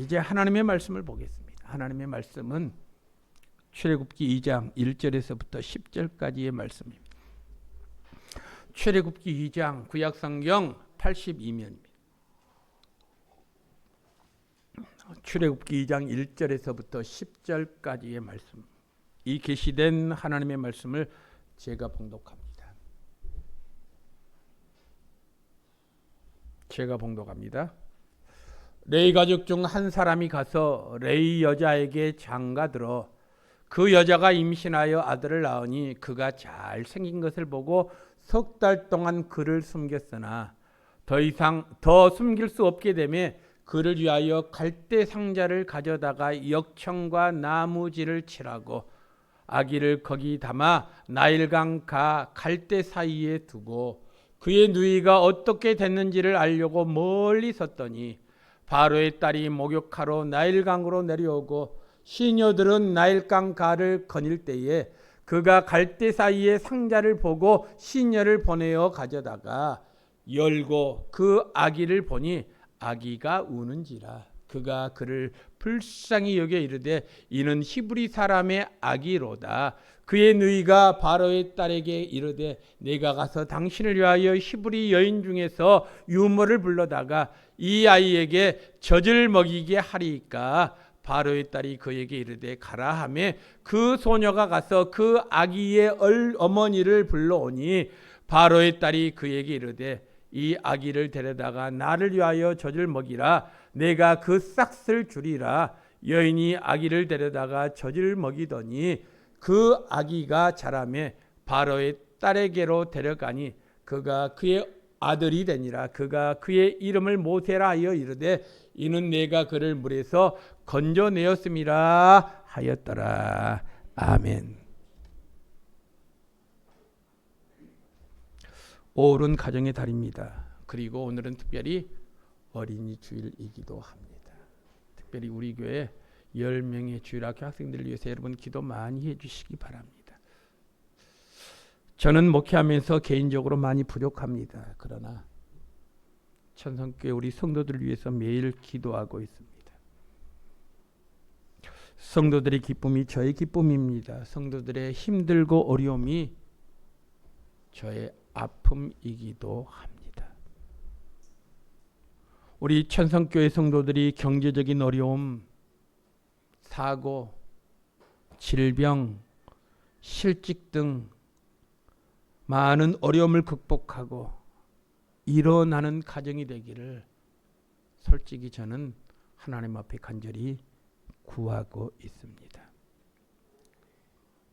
이제 하나님의 말씀을 보겠습니다. 하나님의 말씀은 출애굽기 2장 1절에서부터 10절까지의 말씀입니다. 출애굽기 2장 구약성경 82면입니다. 출애굽기 2장 1절에서부터 10절까지의 말씀. 이 계시된 하나님의 말씀을 제가 봉독합니다. 레위 가족 중 한 사람이 가서 레위 여자에게 장가들어 그 여자가 임신하여 아들을 낳으니 그가 잘 생긴 것을 보고 석 달 동안 그를 숨겼으나 더 이상 숨길 수 없게 되매 그를 위하여 갈대 상자를 가져다가 역청과 나무질을 칠하고 아기를 거기 담아 나일강 가 갈대 사이에 두고 그의 누이가 어떻게 됐는지를 알려고 멀리 섰더니 바로의 딸이 목욕하러 나일강으로 내려오고 시녀들은 나일강 가를 거닐 때에 그가 갈대 사이에 상자를 보고 시녀를 보내어 가져다가 열고 그 아기를 보니 아기가 우는지라. 그가 그를 불쌍히 여겨 이르되 이는 히브리 사람의 아기로다. 그의 누이가 바로의 딸에게 이르되 내가 가서 당신을 위하여 히브리 여인 중에서 유모를 불러다가 이 아이에게 젖을 먹이게 하리이까. 바로의 딸이 그에게 이르되 가라 하며 그 소녀가 가서 그 아기의 어머니를 불러오니 바로의 딸이 그에게 이르되 이 아기를 데려다가 나를 위하여 젖을 먹이라. 내가 그 싹을 주리라. 여인이 아기를 데려다가 젖을 먹이더니 그 아기가 자라매 바로의 딸에게로 데려가니 그가 그의 아들이 되니라. 그가 그의 이름을 모세라 하여 이르되 이는 내가 그를 물에서 건져내었음이라 하였더라. 아멘. 오늘은 가정의 달입니다. 그리고 오늘은 특별히 어린이 주일이기도 합니다. 특별히 우리 교회 10명의 주일학교 학생들을 위해서 여러분 기도 많이 해주시기 바랍니다. 저는 목회하면서 개인적으로 많이 부족합니다. 그러나 천성교회 우리 성도들을 위해서 매일 기도하고 있습니다. 성도들의 기쁨이 저의 기쁨입니다. 성도들의 힘들고 어려움이 저의 아픔이기도 합니다. 우리 천성교회 성도들이 경제적인 어려움, 사고, 질병, 실직 등 많은 어려움을 극복하고 일어나는 가정이 되기를 솔직히 저는 하나님 앞에 간절히 구하고 있습니다.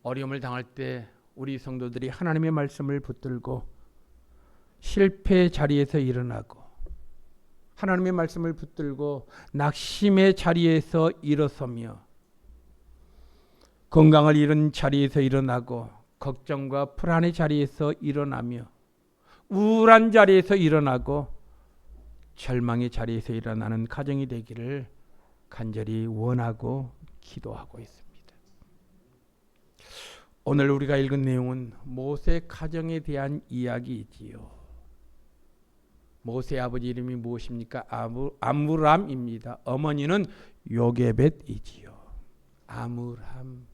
어려움을 당할 때 우리 성도들이 하나님의 말씀을 붙들고 실패의 자리에서 일어나고 하나님의 말씀을 붙들고 낙심의 자리에서 일어서며 건강을 잃은 자리에서 일어나고 걱정과 불안의 자리에서 일어나며 우울한 자리에서 일어나고 절망의 자리에서 일어나는 가정이 되기를 간절히 원하고 기도하고 있습니다. 오늘 우리가 읽은 내용은 모세 가정에 대한 이야기이지요. 모세 아버지 이름이 무엇입니까? 아므람입니다. 어머니는 요게벳이지요. 아므람.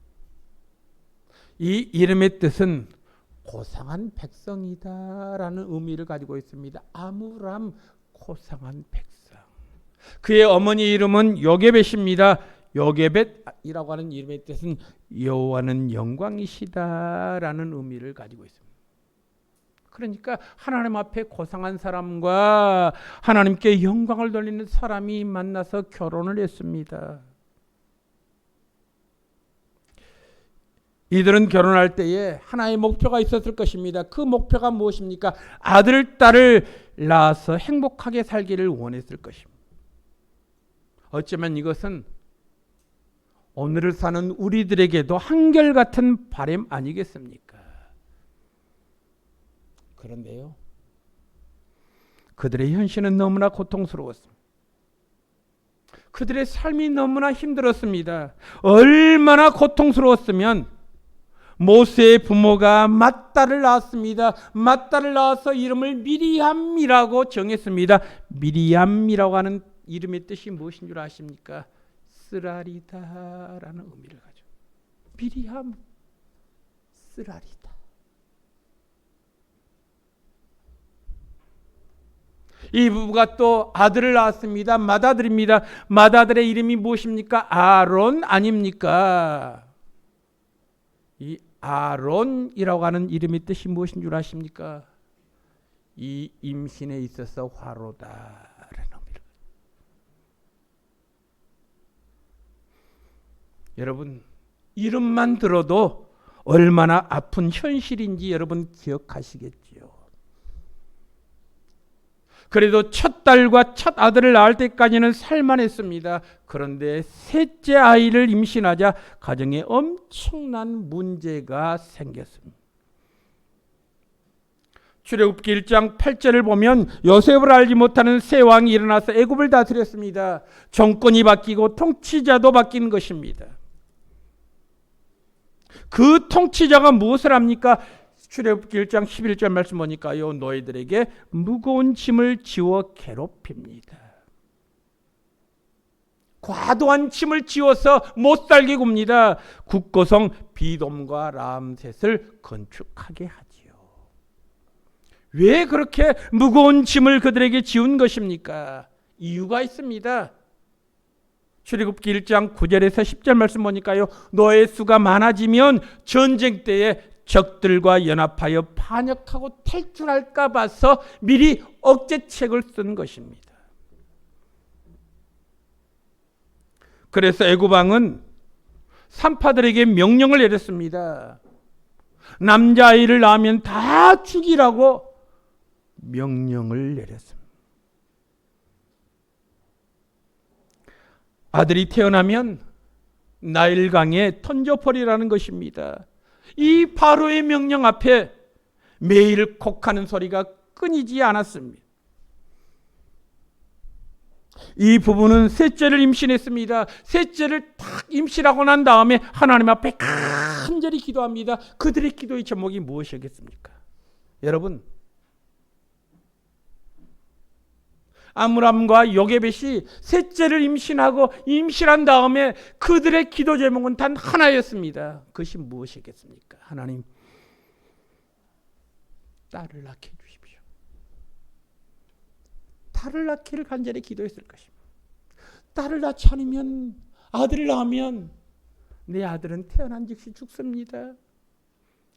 이 이름의 뜻은 고상한 백성이다라는 의미를 가지고 있습니다. 아므람, 고상한 백성. 그의 어머니 이름은 요게벳입니다. 요게벳이라고 하는 이름의 뜻은 여호와는 영광이시다라는 의미를 가지고 있습니다. 그러니까 하나님 앞에 고상한 사람과 하나님께 영광을 돌리는 사람이 만나서 결혼을 했습니다. 이들은 결혼할 때에 하나의 목표가 있었을 것입니다. 그 목표가 무엇입니까? 아들, 딸을 낳아서 행복하게 살기를 원했을 것입니다. 어쩌면 이것은 오늘을 사는 우리들에게도 한결같은 바람 아니겠습니까? 그런데요, 그들의 현실은 너무나 고통스러웠습니다. 그들의 삶이 너무나 힘들었습니다. 얼마나 고통스러웠으면 모세의 부모가 맏딸을 낳았습니다. 맏딸을 낳아서 이름을 미리암이라고 정했습니다. 미리암이라고 하는 이름의 뜻이 무엇인 줄 아십니까? 쓰라리다라는 의미를 가져. 미리암 쓰라리다. 이 부부가 또 아들을 낳았습니다. 맏아들입니다. 맏아들의 이름이 무엇입니까? 아론 아닙니까? 이 아론이라고 하는 이름의 뜻이 무엇인 줄 아십니까? 이 임신에 있어서 화로다라는 의미를. 여러분, 이름만 들어도 얼마나 아픈 현실인지 여러분 기억하시겠지요. 그래도 첫 딸과 첫 아들을 낳을 때까지는 살만했습니다. 그런데 셋째 아이를 임신하자 가정에 엄청난 문제가 생겼습니다. 출애굽기 1장 8절을 보면 요셉을 알지 못하는 새 왕이 일어나서 애굽을 다스렸습니다. 정권이 바뀌고 통치자도 바뀐 것입니다. 그 통치자가 무엇을 합니까? 출애굽기 1장 11절 말씀 보니까요, 너희들에게 무거운 짐을 지워 괴롭힙니다. 과도한 짐을 지워서 못 살게 굽니다. 국고성 비돔과 람셋을 건축하게 하지요. 왜 그렇게 무거운 짐을 그들에게 지운 것입니까? 이유가 있습니다. 출애굽기 1장 9절에서 10절 말씀 보니까요, 너의 수가 많아지면 전쟁 때에 적들과 연합하여 반역하고 탈출할까 봐서 미리 억제책을 쓴 것입니다. 그래서 애굽 왕은 산파들에게 명령을 내렸습니다. 남자아이를 낳으면 다 죽이라고 명령을 내렸습니다. 아들이 태어나면 나일강에 던져버리라는 것입니다. 이 바로의 명령 앞에 매일 곡하는 소리가 끊이지 않았습니다. 이 부부는 셋째를 임신했습니다. 셋째를 딱 임신하고 난 다음에 하나님 앞에 간절히 기도합니다. 그들의 기도의 제목이 무엇이겠습니까? 여러분, 아므람과 요게벳이 셋째를 임신하고 임신한 다음에 그들의 기도 제목은 단 하나였습니다. 그것이 무엇이겠습니까? 하나님, 딸을 낳게 해주십시오. 딸을 낳기를 간절히 기도했을 것입니다. 딸을 낳지 않으면, 아들을 낳으면 내 아들은 태어난 즉시 죽습니다.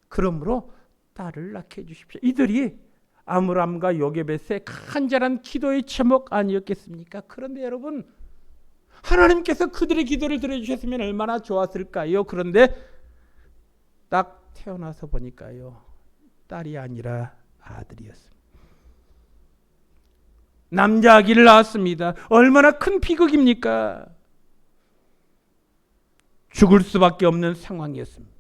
그러므로 딸을 낳게 해주십시오. 이들이 아므람과 요게벳의 간절한 기도의 제목 아니었겠습니까? 그런데 여러분, 하나님께서 그들의 기도를 들어주셨으면 얼마나 좋았을까요? 그런데 딱 태어나서 보니까요, 딸이 아니라 아들이었습니다. 남자 아기를 낳았습니다. 얼마나 큰 비극입니까? 죽을 수밖에 없는 상황이었습니다.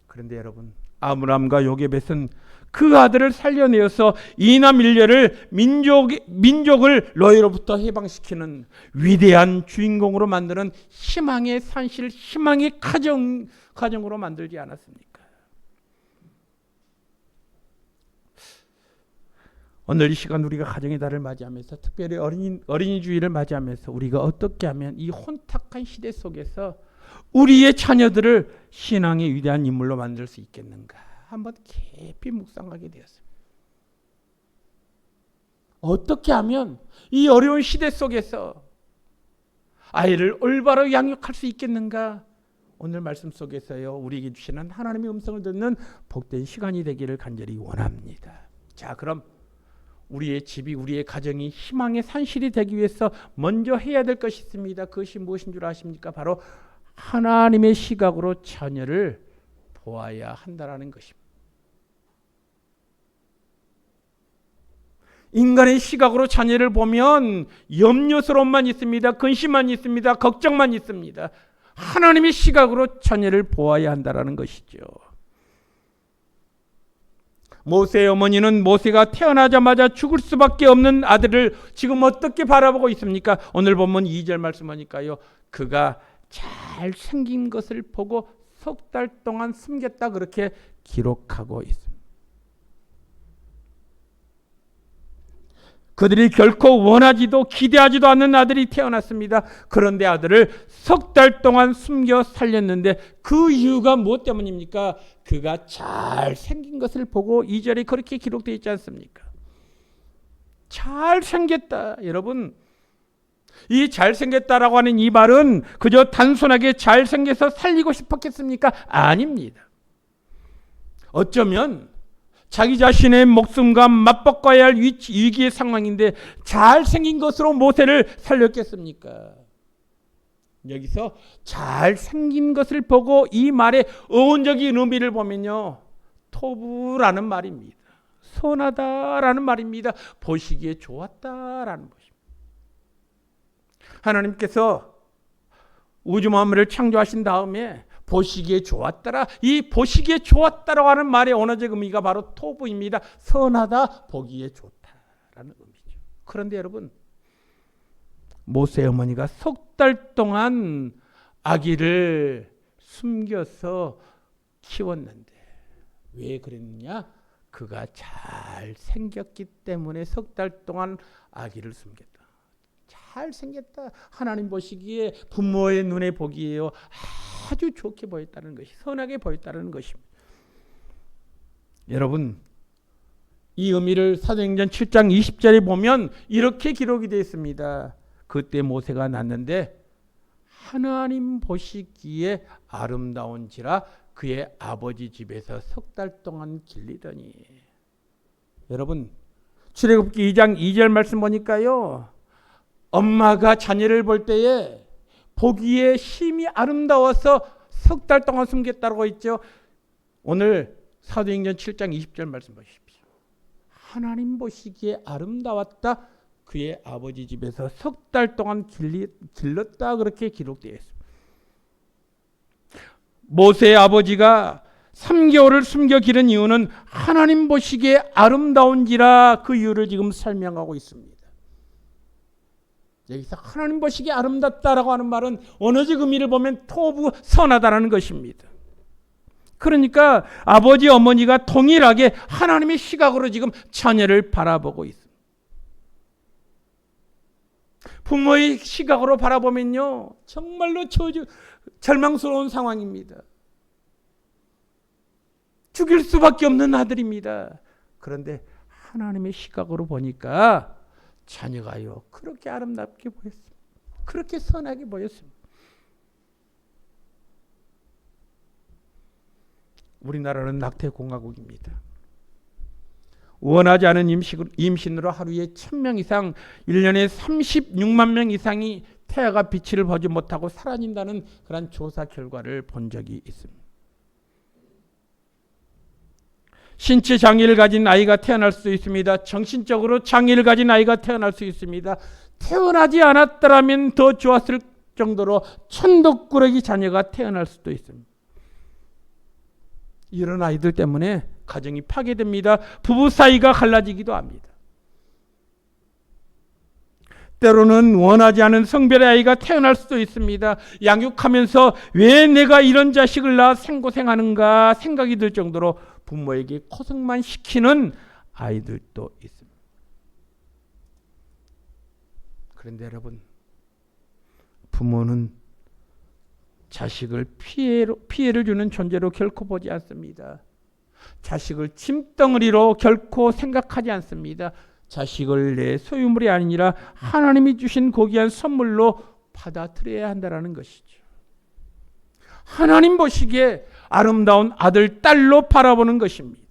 그런데 여러분, 아므람과 요게벳은 그 아들을 살려내어서 이남 일녀를 민족을 너희로부터 해방시키는 위대한 주인공으로 만드는 희망의 산실, 희망의 가정으로 만들지 않았습니까? 오늘 이 시간 우리가 가정의 달을 맞이하면서, 특별히 어린이 주일을 맞이하면서 우리가 어떻게 하면 이 혼탁한 시대 속에서 우리의 자녀들을 신앙의 위대한 인물로 만들 수 있겠는가? 한번 깊이 묵상하게 되었습니다. 어떻게 하면 이 어려운 시대 속에서 아이를 올바로 양육할 수 있겠는가? 오늘 말씀 속에서요, 우리에게 주시는 하나님의 음성을 듣는 복된 시간이 되기를 간절히 원합니다. 자, 그럼 우리의 집이, 우리의 가정이 희망의 산실이 되기 위해서 먼저 해야 될 것이 있습니다. 그것이 무엇인 줄 아십니까? 바로 하나님의 시각으로 자녀를 보아야 한다는 것입니다. 인간의 시각으로 자녀를 보면 염려스러움만 있습니다. 근심만 있습니다. 걱정만 있습니다. 하나님의 시각으로 자녀를 보아야 한다는 것이죠. 모세의 어머니는 모세가 태어나자마자 죽을 수밖에 없는 아들을 지금 어떻게 바라보고 있습니까? 오늘 본문 2절 말씀하니까요, 그가 잘 생긴 것을 보고 석 달 동안 숨겼다, 그렇게 기록하고 있습니다. 그들이 결코 원하지도 기대하지도 않는 아들이 태어났습니다. 그런데 아들을 석 달 동안 숨겨 살렸는데 그 이유가 무엇 때문입니까? 그가 잘생긴 것을 보고 2절에 그렇게 기록되어 있지 않습니까? 잘생겼다. 여러분, 이 잘생겼다라고 하는 이 말은 그저 단순하게 잘생겨서 살리고 싶었겠습니까? 아닙니다. 어쩌면 자기 자신의 목숨과 맞바꿔야 할 위기의 상황인데 잘생긴 것으로 모세를 살렸겠습니까? 여기서 잘생긴 것을 보고 이 말의 어원적인 의미를 보면요, 토부라는 말입니다. 선하다라는 말입니다. 보시기에 좋았다라는 것입니다. 하나님께서 우주 만물을 창조하신 다음에 보시기에 좋았더라. 이 보시기에 좋았다라고 하는 말의 언어적 의미가 바로 토부입니다. 선하다, 보기에 좋다라는 의미죠. 그런데 여러분, 모세 어머니가 석 달 동안 아기를 숨겨서 키웠는데 왜 그랬느냐? 그가 잘생겼기 때문에 석 달 동안 아기를 숨겼다. 잘생겼다. 하나님 보시기에 부모의 눈에 보기에요, 아주 좋게 보였다는 것이, 선하게 보였다는 것입니다. 여러분, 이 의미를 사도행전 7장 20절에 보면 이렇게 기록이 되어 있습니다. 그때 모세가 낳는데 하나님 보시기에 아름다운지라 그의 아버지 집에서 석 달 동안 길리더니. 여러분, 출애굽기 2장 2절 말씀 보니까요, 엄마가 자녀를 볼 때에 보기에 심히 아름다워서 석 달 동안 숨겼다고 있죠. 오늘 사도행전 7장 20절 말씀 보십시오. 하나님 보시기에 아름다웠다. 그의 아버지 집에서 석 달 동안 길렀다. 그렇게 기록되어 있습니다. 모세의 아버지가 3개월을 숨겨 기른 이유는 하나님 보시기에 아름다운지라, 그 이유를 지금 설명하고 있습니다. 여기서 하나님 보시기에 아름답다라고 하는 말은 언어적 의미를 보면 토부, 선하다라는 것입니다. 그러니까 아버지 어머니가 동일하게 하나님의 시각으로 지금 자녀를 바라보고 있습니다. 부모의 시각으로 바라보면요, 정말로 절망스러운 상황입니다. 죽일 수밖에 없는 아들입니다. 그런데 하나님의 시각으로 보니까 자녀가요, 그렇게 아름답게 보였습니다. 그렇게 선하게 보였습니다. 우리나라는 낙태공화국입니다. 원하지 않은 임신으로 하루에 1000명 이상, 1년에 36만 명 이상이 태아가 빛을 보지 못하고 사라진다는 그런 조사 결과를 본 적이 있습니다. 신체 장애를 가진 아이가 태어날 수 있습니다. 정신적으로 장애를 가진 아이가 태어날 수 있습니다. 태어나지 않았더라면 더 좋았을 정도로 천덕꾸러기 자녀가 태어날 수도 있습니다. 이런 아이들 때문에 가정이 파괴됩니다. 부부 사이가 갈라지기도 합니다. 때로는 원하지 않은 성별의 아이가 태어날 수도 있습니다. 양육하면서 왜 내가 이런 자식을 낳아 생고생하는가 생각이 들 정도로 부모에게 고생만 시키는 아이들도 있습니다. 그런데 여러분, 부모는 자식을 피해를 주는 존재로 결코 보지 않습니다. 자식을 짐덩어리로 결코 생각하지 않습니다. 자식을 내 소유물이 아니라 하나님이 주신 고귀한 선물로 받아들여야 한다는 것이죠. 하나님 보시기에 아름다운 아들, 딸로 바라보는 것입니다.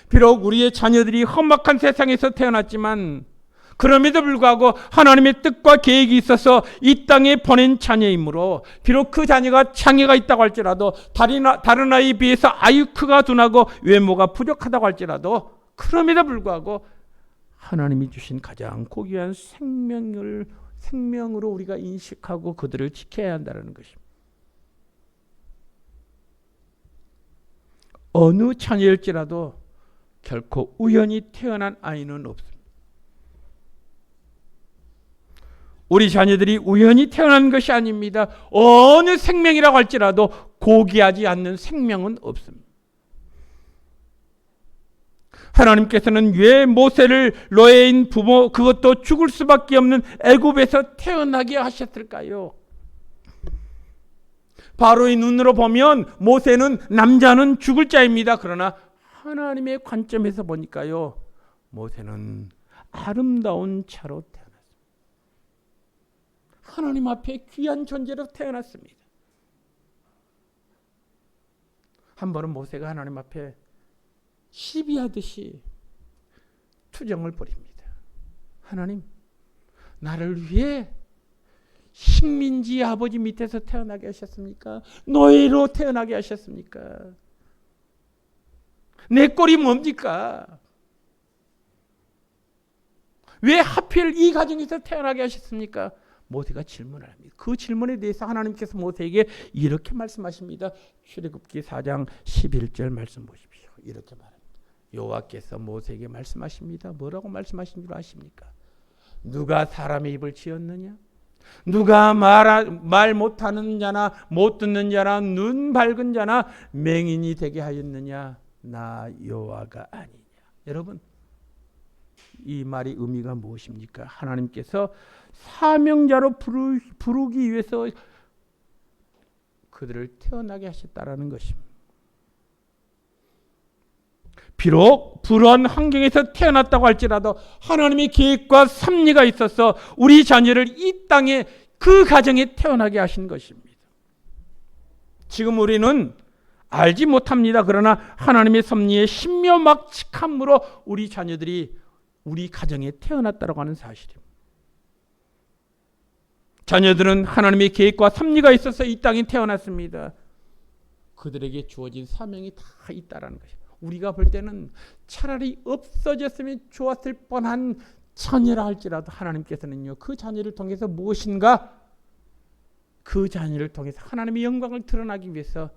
비록 우리의 자녀들이 험악한 세상에서 태어났지만 그럼에도 불구하고 하나님의 뜻과 계획이 있어서 이 땅에 보낸 자녀이므로, 비록 그 자녀가 장애가 있다고 할지라도, 다른 아이에 비해서 IQ가 둔하고 외모가 부족하다고 할지라도, 그럼에도 불구하고 하나님이 주신 가장 고귀한 생명으로 우리가 인식하고 그들을 지켜야 한다는 것입니다. 어느 자녀일지라도 결코 우연히 태어난 아이는 없습니다. 우리 자녀들이 우연히 태어난 것이 아닙니다. 어느 생명이라고 할지라도 고귀하지 않는 생명은 없습니다. 하나님께서는 왜 모세를 노예인 부모, 그것도 죽을 수밖에 없는 애굽에서 태어나게 하셨을까요? 바로의 눈으로 보면 모세는 남자는 죽을 자입니다. 그러나 하나님의 관점에서 보니까요, 모세는 아름다운 자로 태어났습니다. 하나님 앞에 귀한 존재로 태어났습니다. 한 번은 모세가 하나님 앞에 시비하듯이 투정을 벌입니다. 하나님, 나를 위해 식민지 아버지 밑에서 태어나게 하셨습니까? 노예로 태어나게 하셨습니까? 내 꼴이 뭡니까? 왜 하필 이 가정에서 태어나게 하셨습니까? 모세가 질문을 합니다. 그 질문에 대해서 하나님께서 모세에게 이렇게 말씀하십니다. 출애굽기 4장 11절 말씀 보십시오. 이렇게 말합니다. 여호와께서 모세에게 말씀하십니다. 뭐라고 말씀하신 줄 아십니까? 누가 사람의 입을 지었느냐? 누가 말 못하는 자나 못 듣는 자나 눈 밝은 자나 맹인이 되게 하였느냐? 나 여호와가 아니냐. 여러분, 이 말의 의미가 무엇입니까? 하나님께서 사명자로 부르기 위해서 그들을 태어나게 하셨다라는 것입니다. 비록 불우한 환경에서 태어났다고 할지라도 하나님의 계획과 섭리가 있어서 우리 자녀를 이 땅에 그 가정에 태어나게 하신 것입니다. 지금 우리는 알지 못합니다. 그러나 하나님의 섭리에 신묘막측함으로 우리 자녀들이 우리 가정에 태어났다고 하는 사실입니다. 자녀들은 하나님의 계획과 섭리가 있어서 이 땅에 태어났습니다. 그들에게 주어진 사명이 다 있다라는 것입니다. 우리가 볼 때는 차라리 없어졌으면 좋았을 뻔한 자녀라 할지라도 하나님께서는요, 그 자녀를 통해서 무엇인가, 그 자녀를 통해서 하나님의 영광을 드러나기 위해서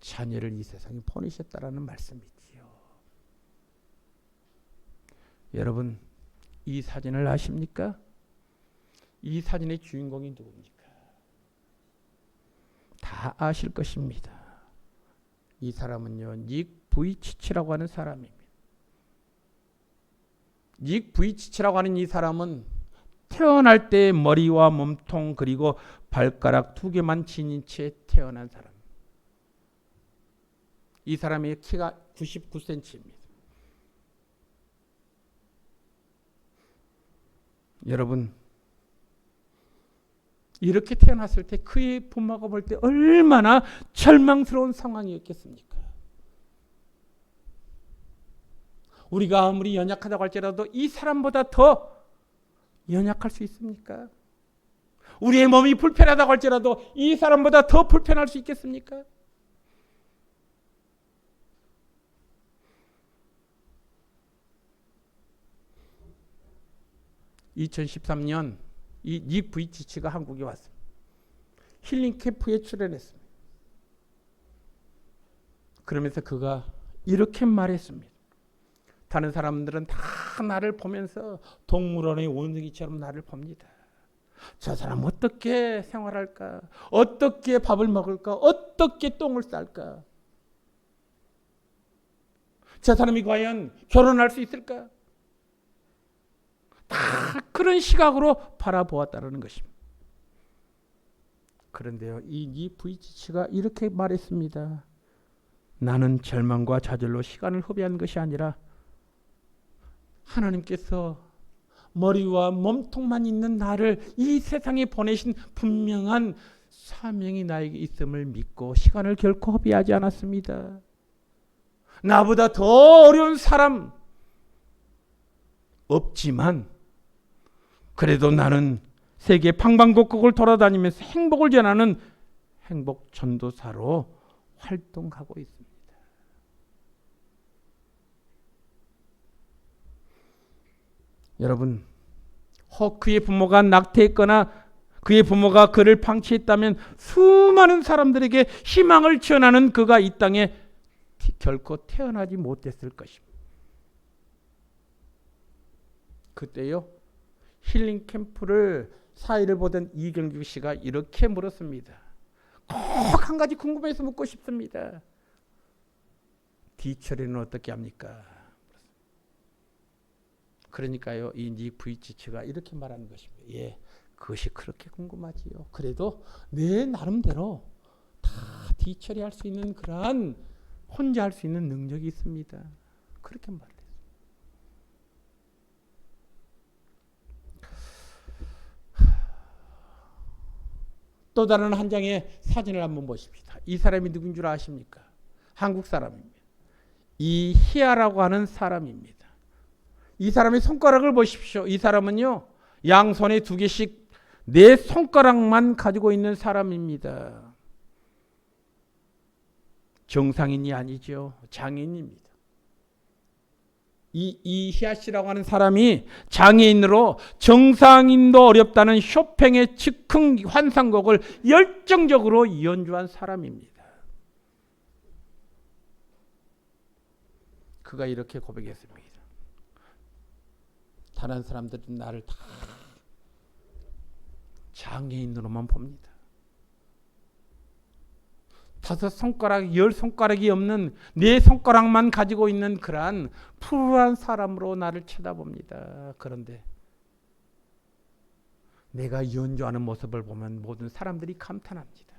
자녀를 이 세상에 보내셨다라는 말씀이지요. 여러분, 이 사진을 아십니까? 이 사진의 주인공이 누굽니까? 다 아실 것입니다. 이 사람은요, 닉 부이치치라고 하는 사람입니다. 닉 부이치치라고 하는 이 사람은 태어날 때 머리와 몸통 그리고 발가락 2개만 지닌 채 태어난 사람. 이 사람의 키가 99cm입니다. 여러분, 이렇게 태어났을 때 그의 부모가 볼 때 얼마나 절망스러운 상황이었겠습니까? 우리가 아무리 연약하다고 할지라도 이 사람보다 더 연약할 수 있습니까? 우리의 몸이 불편하다고 할지라도 이 사람보다 더 불편할 수 있겠습니까? (2013년) 이 닉 부이치치가 한국에 왔습니다. 힐링 캠프에 출연했습니다. 그러면서 그가 이렇게 말했습니다. 다른 사람들은 다 나를 보면서 동물원의 원숭이처럼 나를 봅니다. 저 사람 어떻게 생활할까? 어떻게 밥을 먹을까? 어떻게 똥을 쌀까? 저 사람이 과연 결혼할 수 있을까? 다 그런 시각으로 바라보았다는 것입니다. 그런데요, 이 부이치치가 이렇게 말했습니다. 나는 절망과 좌절로 시간을 허비한 것이 아니라 하나님께서 머리와 몸통만 있는 나를 이 세상에 보내신 분명한 사명이 나에게 있음을 믿고 시간을 결코 허비하지 않았습니다. 나보다 더 어려운 사람 없지만 그래도 나는 세계 방방곡곡을 돌아다니면서 행복을 전하는 행복 전도사로 활동하고 있습니다. 여러분, 혹 그의 부모가 낙태했거나 그의 부모가 그를 방치했다면 수많은 사람들에게 희망을 전하는 그가 이 땅에 결코 태어나지 못했을 것입니다. 그때요, 힐링 캠프를 사회를 보던 이경규 씨가 이렇게 물었습니다. 꼭 한 가지 궁금해서 묻고 싶습니다. 뒤처리는 어떻게 합니까? 그러니까요, 이 닉 부이치츠가 이렇게 말하는 것입니다. 예, 그것이 그렇게 궁금하지요. 그래도 내 나름대로 다 뒤처리할 수 있는 그러한 혼자 할 수 있는 능력이 있습니다. 그렇게 말해요. 또 다른 한 장의 사진을 한번 보십시다. 이 사람이 누군 줄 아십니까? 한국 사람입니다. 이희아라고 하는 사람입니다. 이 사람의 손가락을 보십시오. 이 사람은요, 양손에 2개씩 4손가락만 가지고 있는 사람입니다. 정상인이 아니죠. 장애인입니다. 이 이희아 씨라고 하는 사람이 장애인으로 정상인도 어렵다는 쇼팽의 즉흥 환상곡을 열정적으로 연주한 사람입니다. 그가 이렇게 고백했습니다. 다른 사람들은 나를 다 장애인으로만 봅니다. 5손가락, 10손가락이 없는 4손가락만 가지고 있는 그러한 푸르한 사람으로 나를 쳐다봅니다. 그런데 내가 연주하는 모습을 보면 모든 사람들이 감탄합니다.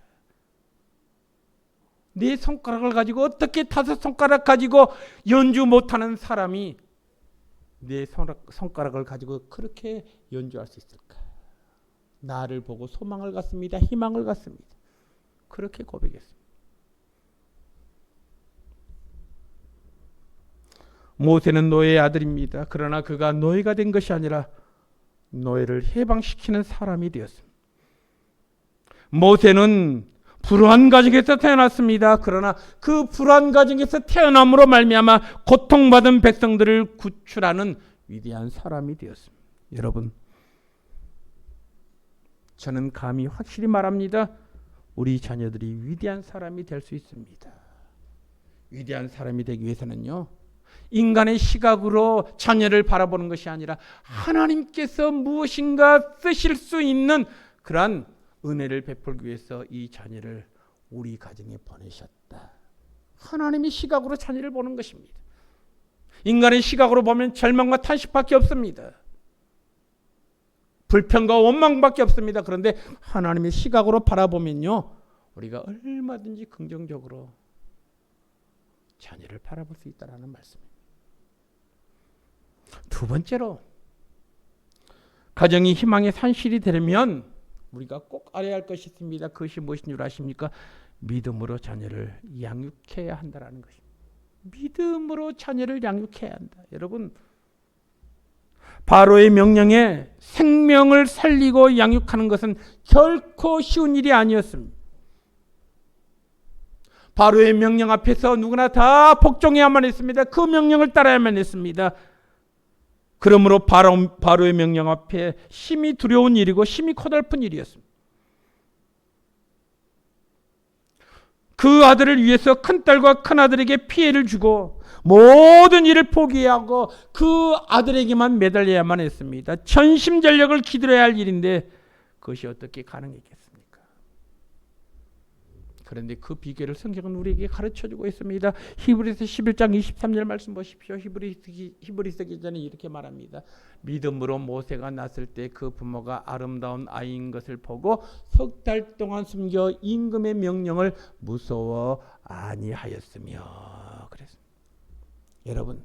4손가락을 가지고 어떻게 5손가락 가지고 연주 못하는 사람이 4손가락을 가지고 그렇게 연주할 수 있을까? 나를 보고 소망을 갖습니다. 희망을 갖습니다. 그렇게 고백했습니다. 모세는 노예의 아들입니다. 그러나 그가 노예가 된 것이 아니라 노예를 해방시키는 사람이 되었습니다. 모세는 불우한 가정에서 태어났습니다. 그러나 그 불우한 가정에서 태어남으로 말미암아 고통받은 백성들을 구출하는 위대한 사람이 되었습니다. 여러분, 저는 감히 확실히 말합니다. 우리 자녀들이 위대한 사람이 될 수 있습니다. 위대한 사람이 되기 위해서는요, 인간의 시각으로 자녀를 바라보는 것이 아니라 하나님께서 무엇인가 쓰실 수 있는 그러한 은혜를 베풀기 위해서 이 자녀를 우리 가정에 보내셨다. 하나님의 시각으로 자녀를 보는 것입니다. 인간의 시각으로 보면 절망과 탄식밖에 없습니다. 불평과 원망밖에 없습니다. 그런데 하나님의 시각으로 바라보면요, 우리가 얼마든지 긍정적으로 자녀를 바라볼 수 있다는 말씀입니다. 두 번째로, 가정이 희망의 산실이 되려면 우리가 꼭 알아야 할 것이 있습니다. 그것이 무엇인 줄 아십니까? 믿음으로 자녀를 양육해야 한다는 것입니다. 믿음으로 자녀를 양육해야 한다. 여러분, 바로의 명령에 생명을 살리고 양육하는 것은 결코 쉬운 일이 아니었습니다. 바로의 명령 앞에서 누구나 다 복종해야만 했습니다. 그 명령을 따라야만 했습니다. 그러므로 바로의 명령 앞에 심히 두려운 일이고 심히 고달픈 일이었습니다. 그 아들을 위해서 큰딸과 큰아들에게 피해를 주고 모든 일을 포기하고 그 아들에게만 매달려야만 했습니다. 전심전력을 기울여야 할 일인데 그것이 어떻게 가능했겠습니까? 그런데 그 비결을 성경은 우리에게 가르쳐주고 있습니다. 히브리서 11장 23절 말씀 보십시오. 히브리서 기자는 이렇게 말합니다. 믿음으로 모세가 낳았을 때 그 부모가 아름다운 아이인 것을 보고 3달 동안 숨겨 임금의 명령을 무서워 아니하였으며 그랬습니다. 여러분,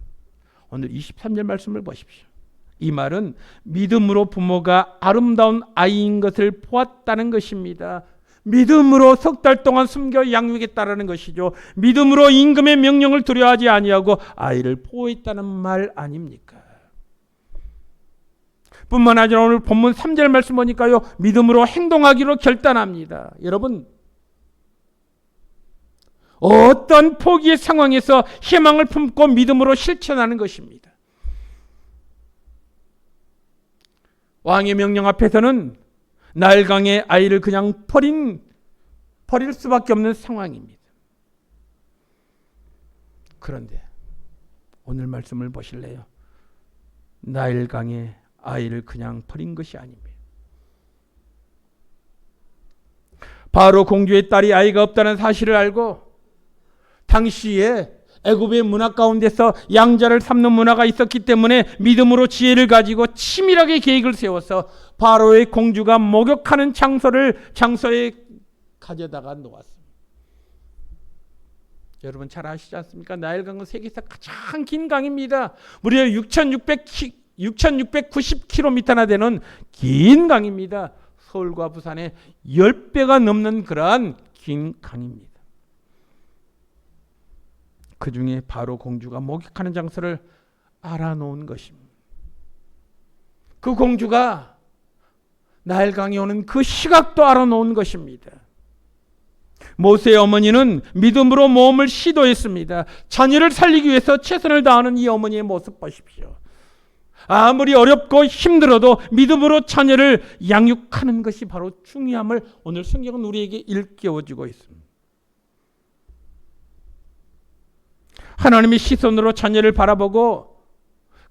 오늘 23절 말씀을 보십시오. 이 말은 믿음으로 부모가 아름다운 아이인 것을 보았다는 것입니다. 믿음으로 3달 동안 숨겨 양육했다라는 것이죠. 믿음으로 임금의 명령을 두려워하지 아니하고 아이를 보호했다는 말 아닙니까? 뿐만 아니라 오늘 본문 3절 말씀 보니까요, 믿음으로 행동하기로 결단합니다. 여러분, 어떤 포기의 상황에서 희망을 품고 믿음으로 실천하는 것입니다. 왕의 명령 앞에서는 나일강의 아이를 그냥 버릴 수밖에 없는 상황입니다. 그런데 오늘 말씀을 보실래요? 나일강의 아이를 그냥 버린 것이 아닙니다. 바로 공주의 딸이 아이가 없다는 사실을 알고 당시에 애굽의 문화 가운데서 양자를 삼는 문화가 있었기 때문에 믿음으로 지혜를 가지고 치밀하게 계획을 세워서 바로의 공주가 목욕하는 장소에 가져다가 놓았습니다. 여러분 잘 아시지 않습니까? 나일강은 세계에서 가장 긴 강입니다. 무려 6,690km나 되는 긴 강입니다. 서울과 부산의 10배가 넘는 그러한 긴 강입니다. 그 중에 바로 공주가 목욕하는 장소를 알아놓은 것입니다. 그 공주가 나일강에 오는 그 시각도 알아놓은 것입니다. 모세의 어머니는 믿음으로 모험을 시도했습니다. 자녀를 살리기 위해서 최선을 다하는 이 어머니의 모습 보십시오. 아무리 어렵고 힘들어도 믿음으로 자녀를 양육하는 것이 바로 중요함을 오늘 성경은 우리에게 일깨워주고 있습니다. 하나님의 시선으로 자녀를 바라보고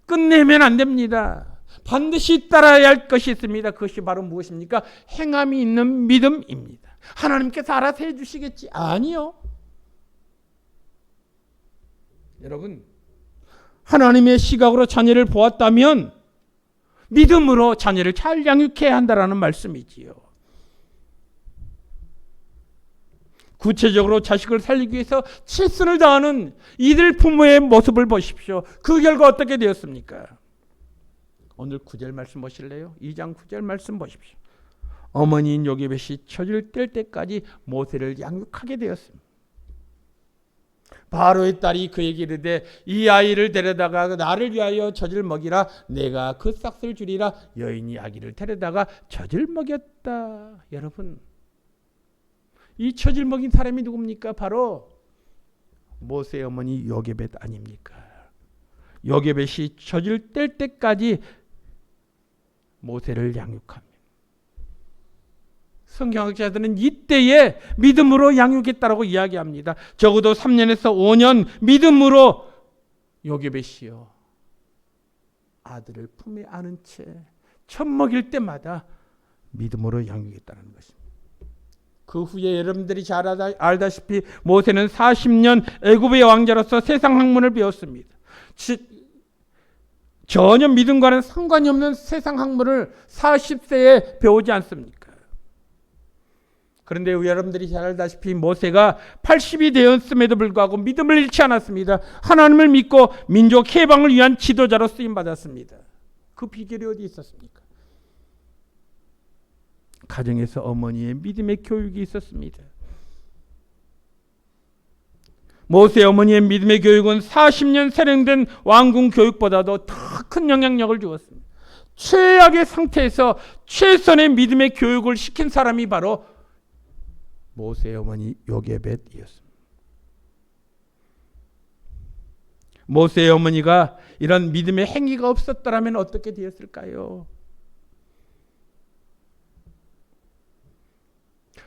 끝내면 안 됩니다. 반드시 따라야 할 것이 있습니다. 그것이 바로 무엇입니까? 행함이 있는 믿음입니다. 하나님께서 알아서 해주시겠지? 아니요. 여러분, 하나님의 시각으로 자녀를 보았다면 믿음으로 자녀를 잘 양육해야 한다라는 말씀이지요. 구체적으로 자식을 살리기 위해서 최선을 다하는 이들 부모의 모습을 보십시오. 그 결과 어떻게 되었습니까? 오늘 9절 말씀 보실래요? 2장 9절 말씀 보십시오. 어머니인 요게벳이 젖을 뗄 때까지 모세를 양육하게 되었습니다. 바로의 딸이 그에게 이르되 이 아이를 데려다가 나를 위하여 젖을 먹이라. 내가 그 싹을 주리라. 여인이 아기를 데려다가 젖을 먹였다. 여러분, 이 젖을 먹인 사람이 누굽니까? 바로 모세의 어머니 요게벳 아닙니까? 요게벳이 젖을 뗄 때까지 모세를 양육합니다. 성경학자들은 이때에 믿음으로 양육했다라고 이야기합니다. 적어도 3년에서 5년 믿음으로 요게벳이요 아들을 품에 안은 채 젖 먹일 때마다 믿음으로 양육했다는 것입니다. 그 후에 여러분들이 잘 알다시피 모세는 40년 애굽의 왕자로서 세상 학문을 배웠습니다. 전혀 믿음과는 상관이 없는 세상 학문을 40세에 배우지 않습니까? 그런데 여러분들이 잘 알다시피 모세가 80이 되었음에도 불구하고 믿음을 잃지 않았습니다. 하나님을 믿고 민족 해방을 위한 지도자로 쓰임받았습니다. 그 비결이 어디 있었습니까? 가정에서 어머니의 믿음의 교육이 있었습니다. 모세 어머니의 믿음의 교육은 40년 세련된 왕궁 교육보다도 더 큰 영향력을 주었습니다. 최악의 상태에서 최선의 믿음의 교육을 시킨 사람이 바로 모세의 어머니 요게벳이었습니다. 모세의 어머니가 이런 믿음의 행위가 없었더라면 어떻게 되었을까요?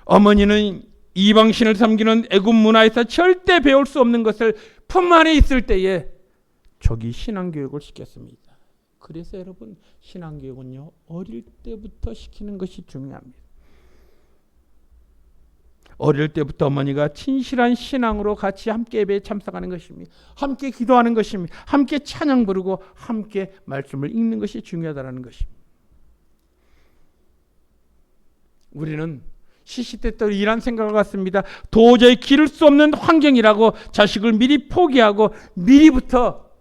어머니는 이방신을 섬기는 애굽 문화에서 절대 배울 수 없는 것을 품 안에 있을 때에 저기 신앙교육을 시켰습니다. 그래서 여러분, 신앙교육은요 어릴 때부터 시키는 것이 중요합니다. 어릴 때부터 어머니가 진실한 신앙으로 같이 함께 예배에 참석하는 것입니다. 함께 기도하는 것입니다. 함께 찬양 부르고 함께 말씀을 읽는 것이 중요하다는 것입니다. 우리는 시시때때로 이런 생각을 갖습니다. 도저히 기를 수 없는 환경이라고 자식을 미리 포기하고 미리부터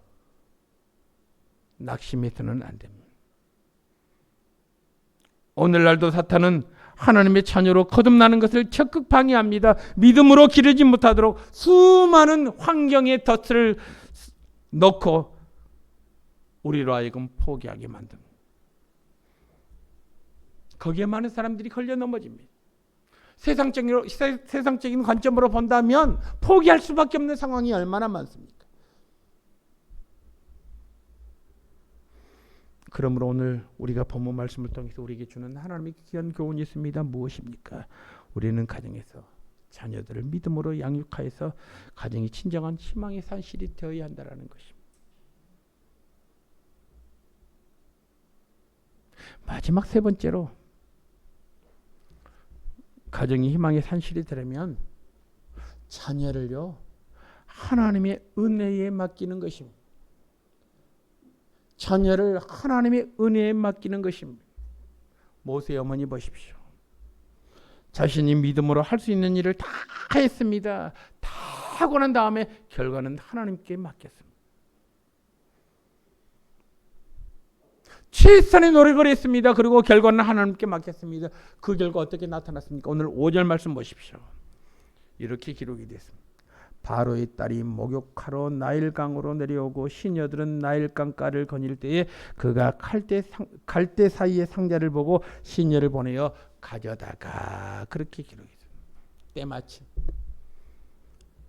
낙심해서는 안 됩니다. 오늘날도 사탄은 하나님의 자녀로 거듭나는 것을 적극 방해합니다. 믿음으로 기르지 못하도록 수많은 환경의 덫을 넣고 우리로 하여금 포기하게 만듭니다. 거기에 많은 사람들이 걸려 넘어집니다. 세상적인 관점으로 본다면 포기할 수밖에 없는 상황이 얼마나 많습니까? 그러므로 오늘 우리가 본문 말씀을 통해서 우리에게 주는 하나님의 귀한 교훈이 있습니다. 무엇입니까? 우리는 가정에서 자녀들을 믿음으로 양육하여서 가정이 진정한 희망의 산실이 되어야 한다는 것입니다. 마지막 세 번째로 가정이 희망의 산실이 되려면 자녀를요 하나님의 은혜에 맡기는 것입니다. 자녀를 하나님의 은혜에 맡기는 것입니다. 모세의 어머니 보십시오. 자신이 믿음으로 할 수 있는 일을 다 했습니다. 다 하고 난 다음에 결과는 하나님께 맡겼습니다. 최선의 노력을 했습니다. 그리고 결과는 하나님께 맡겼습니다. 그 결과 어떻게 나타났습니까? 오늘 5절 말씀 보십시오. 이렇게 기록이 됐습니다. 바로의 딸이 목욕하러 나일강으로 내려오고 시녀들은 나일강가를 거닐 때에 그가 갈대 사이의 상자를 보고 시녀를 보내어 가져다가, 그렇게 기록이 됐습니다. 때마침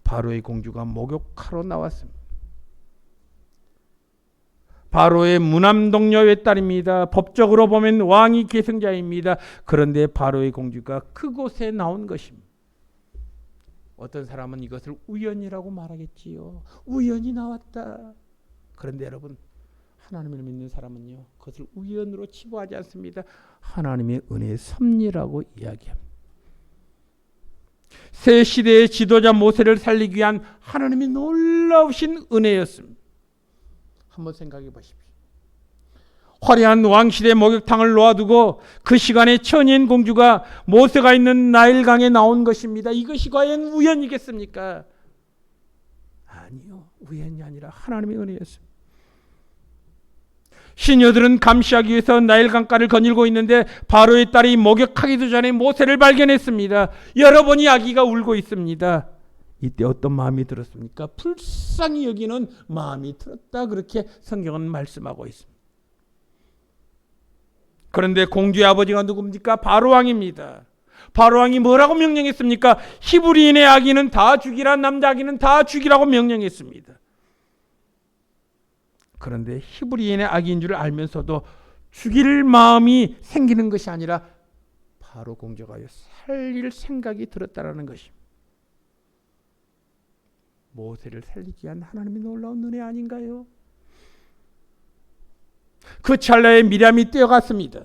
바로의 공주가 목욕하러 나왔습니다. 바로의 무남동녀의 딸입니다. 법적으로 보면 왕이 계승자입니다. 그런데 바로의 공주가 그곳에 나온 것입니다. 어떤 사람은 이것을 우연이라고 말하겠지요. 우연히 나왔다. 그런데 여러분, 하나님을 믿는 사람은요, 그것을 우연으로 치부하지 않습니다. 하나님의 은혜의 섭리라고 이야기합니다. 새 시대의 지도자 모세를 살리기 위한 하나님의 놀라우신 은혜였습니다. 한번 생각해 보십시오. 화려한 왕실의 목욕탕을 놓아두고 그 시간에 천인 공주가 모세가 있는 나일강에 나온 것입니다. 이것이 과연 우연이겠습니까? 아니요. 우연이 아니라 하나님의 은혜였습니다. 시녀들은 감시하기 위해서 나일강가를 거닐고 있는데 바로의 딸이 목욕하기도 전에 모세를 발견했습니다. 여러분이 아기가 울고 있습니다. 이때 어떤 마음이 들었습니까? 불쌍히 여기는 마음이 들었다. 그렇게 성경은 말씀하고 있습니다. 그런데 공주의 아버지가 누굽니까? 바로왕입니다. 바로왕이 뭐라고 명령했습니까? 히브리인의 아기는 다 죽이라, 남자 아기는 다 죽이라고 명령했습니다. 그런데 히브리인의 아기인 줄 알면서도 죽일 마음이 생기는 것이 아니라 바로 공주가 살릴 생각이 들었다라는 것입니다. 모세를 살리기 위한 하나님의 놀라운 은혜 아닌가요? 그 찰나에 미리암이 뛰어갔습니다.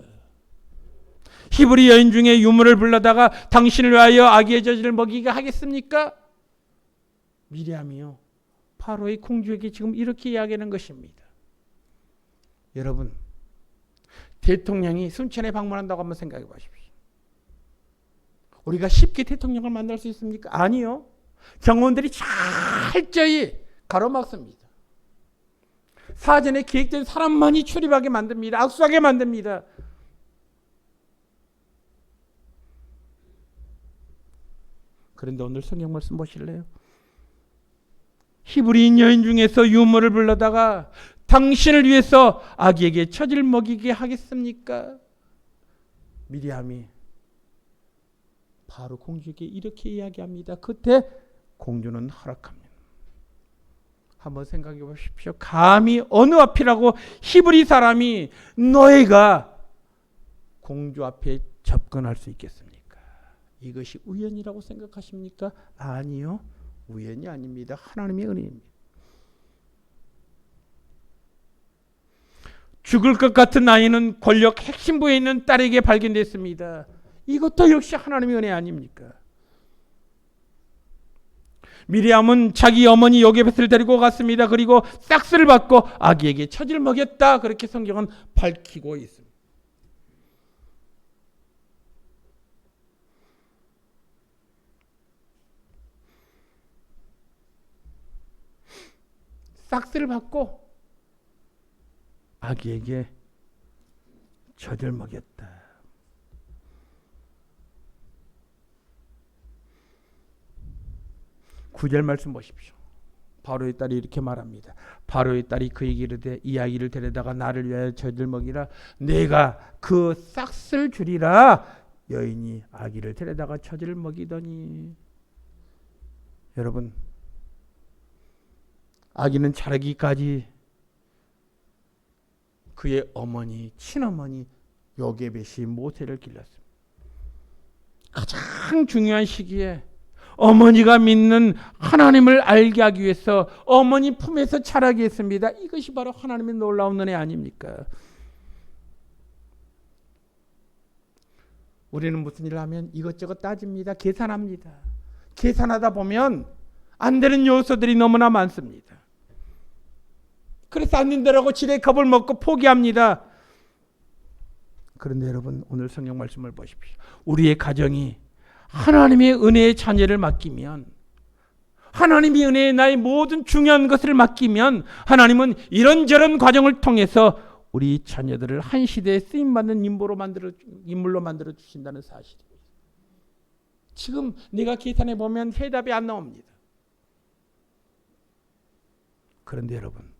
히브리 여인 중에 유물을 불러다가 당신을 위하여 아기의 젖을 먹이게 하겠습니까? 미리암이요, 바로의 공주에게 지금 이렇게 이야기하는 것입니다. 여러분, 대통령이 순천에 방문한다고 한번 생각해 보십시오. 우리가 쉽게 대통령을 만날 수 있습니까? 아니요. 경호원들이 철저히 가로막습니다. 사전에 계획된 사람만이 출입하게 만듭니다. 악수하게 만듭니다. 그런데 오늘 성경 말씀 보실래요? 히브리인 여인 중에서 유모를 불러다가 당신을 위해서 아기에게 젖을 먹이게 하겠습니까? 미리암이 바로 공주에게 이렇게 이야기합니다. 그때 공주는 허락합니다. 한번 생각해 보십시오. 감히 어느 앞이라고 히브리 사람이 너희가 공주 앞에 접근할 수 있겠습니까? 이것이 우연이라고 생각하십니까? 아니요. 우연이 아닙니다. 하나님의 은혜입니다. 죽을 것 같은 아이는 권력 핵심부에 있는 딸에게 발견됐습니다. 이것도 역시 하나님의 은혜 아닙니까? 미리암은 자기 어머니 요게벳을 데리고 갔습니다. 그리고 싹스를 받고 아기에게 젖을 먹였다. 그렇게 성경은 밝히고 있습니다. 싹스를 받고 아기에게 젖을 먹였다. 구절 말씀 보십시오. 바로의 딸이 이렇게 말합니다. 바로의 딸이 그에게 이르되 이 아기를 데려다가 나를 위하여 젖을 먹이라. 내가 그 싹스를 주리라. 여인이 아기를 데려다가 젖을 먹이더니, 여러분, 아기는 자라기까지 그의 어머니, 친어머니 요게벳이 모세를 길렀습니다. 가장 중요한 시기에 어머니가 믿는 하나님을 알게 하기 위해서 어머니 품에서 자라게 했습니다. 이것이 바로 하나님의 놀라운 은혜 아닙니까? 우리는 무슨 일을 하면 이것저것 따집니다. 계산합니다. 계산하다 보면 안 되는 요소들이 너무나 많습니다. 그래서 안 된다라고 지레 겁을 먹고 포기합니다. 그런데 여러분, 오늘 성경 말씀을 보십시오. 우리의 가정이 하나님의 은혜의 자녀를 맡기면, 하나님의 은혜에 나의 모든 중요한 것을 맡기면 하나님은 이런저런 과정을 통해서 우리 자녀들을 한 시대에 쓰임받는 인물로 만들어 주신다는 사실입니다. 지금 내가 계산해 보면 해답이 안 나옵니다. 그런데 여러분,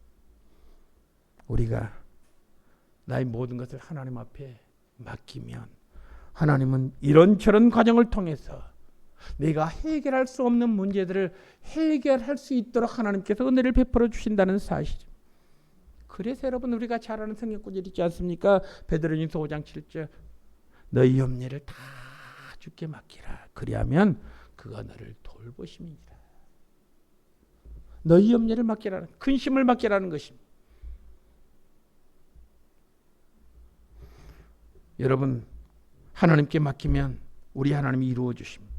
우리가 나의 모든 것을 하나님 앞에 맡기면 하나님은 이런저런 과정을 통해서 내가 해결할 수 없는 문제들을 해결할 수 있도록 하나님께서 은혜를 베풀어 주신다는 사실입니다. 그래서 여러분, 우리가 잘 아는 성경 구절 있지 않습니까? 베드로전서 5장 7절, 너희 염려를 다 주께 맡기라. 그리하면 그가 너를 돌보심이니라. 너희 염려를 맡기라는, 근심을 맡기라는 것입니다. 여러분, 하나님께 맡기면 우리 하나님이 이루어 주십니다.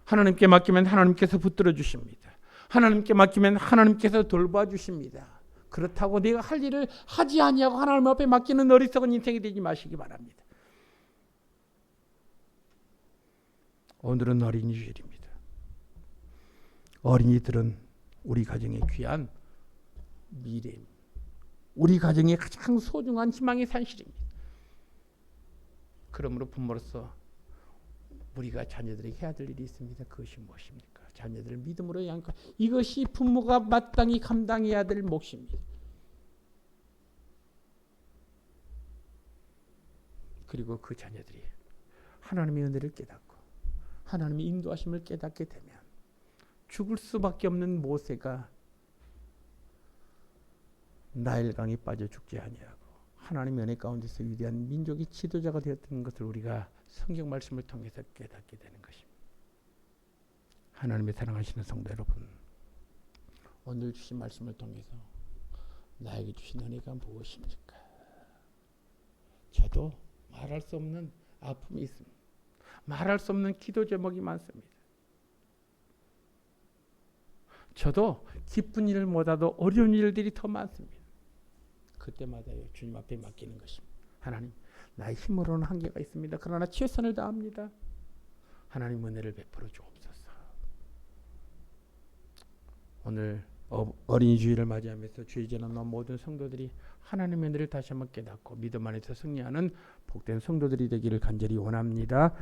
하나님께 맡기면 하나님께서 붙들어 주십니다. 하나님께 맡기면 하나님께서 돌봐 주십니다. 그렇다고 내가 할 일을 하지 아니하고 하나님 앞에 맡기는 어리석은 인생이 되지 마시기 바랍니다. 오늘은 어린이 주일입니다. 어린이들은 우리 가정의 귀한 미래입니다. 우리 가정의 가장 소중한 희망의 산실입니다. 그러므로 부모로서 우리가 자녀들에게 해야 될 일이 있습니다. 그것이 무엇입니까? 자녀들을 믿음으로 양육하는, 이것이 부모가 마땅히 감당해야 될 몫입니다. 그리고 그 자녀들이 하나님의 은혜를 깨닫고 하나님의 인도하심을 깨닫게 되면 죽을 수밖에 없는 모세가 나일강에 빠져 죽지 아니하고 하나님의 은혜 가운데서 위대한 민족의 지도자가 되었던 것을 우리가 성경 말씀을 통해서 깨닫게 되는 것입니다. 하나님의 사랑하시는 성도 여러분, 오늘 주신 말씀을 통해서 나에게 주신 은혜가 무엇입니까? 저도 말할 수 없는 아픔이 있습니다. 말할 수 없는 기도 제목이 많습니다. 저도 기쁜 일을 못하도 어려운 일들이 더 많습니다. 그때마다요, 주님 앞에 맡기는 것입니다. 하나님, 나의 힘으로는 한계가 있습니다. 그러나 최선을 다합니다. 하나님 은혜를 베풀어 주옵소서. 오늘 어린이 주일을 맞이하면서 주의 전하는 모든 성도들이 하나님의 은혜를 다시 한번 깨닫고 믿음 안에서 승리하는 복된 성도들이 되기를 간절히 원합니다.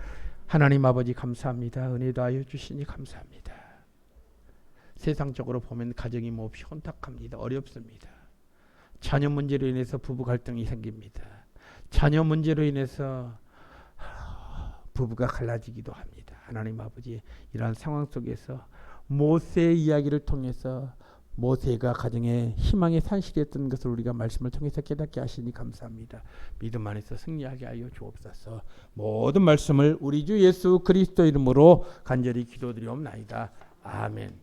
하나님 아버지 감사합니다. 은혜 더하여 주시니 감사합니다. 세상적으로 보면 가정이 몹시 혼탁합니다. 어렵습니다. 자녀 문제로 인해서 부부 갈등이 생깁니다. 자녀 문제로 인해서 부부가 갈라지기도 합니다. 하나님 아버지, 이러한 상황 속에서 모세의 이야기를 통해서 모세가 가정의 희망의 산실이었던 것을 우리가 말씀을 통해서 깨닫게 하시니 감사합니다. 믿음 안에서 승리하게 하여 주옵소서. 모든 말씀을 우리 주 예수 그리스도 이름으로 간절히 기도드리옵나이다. 아멘.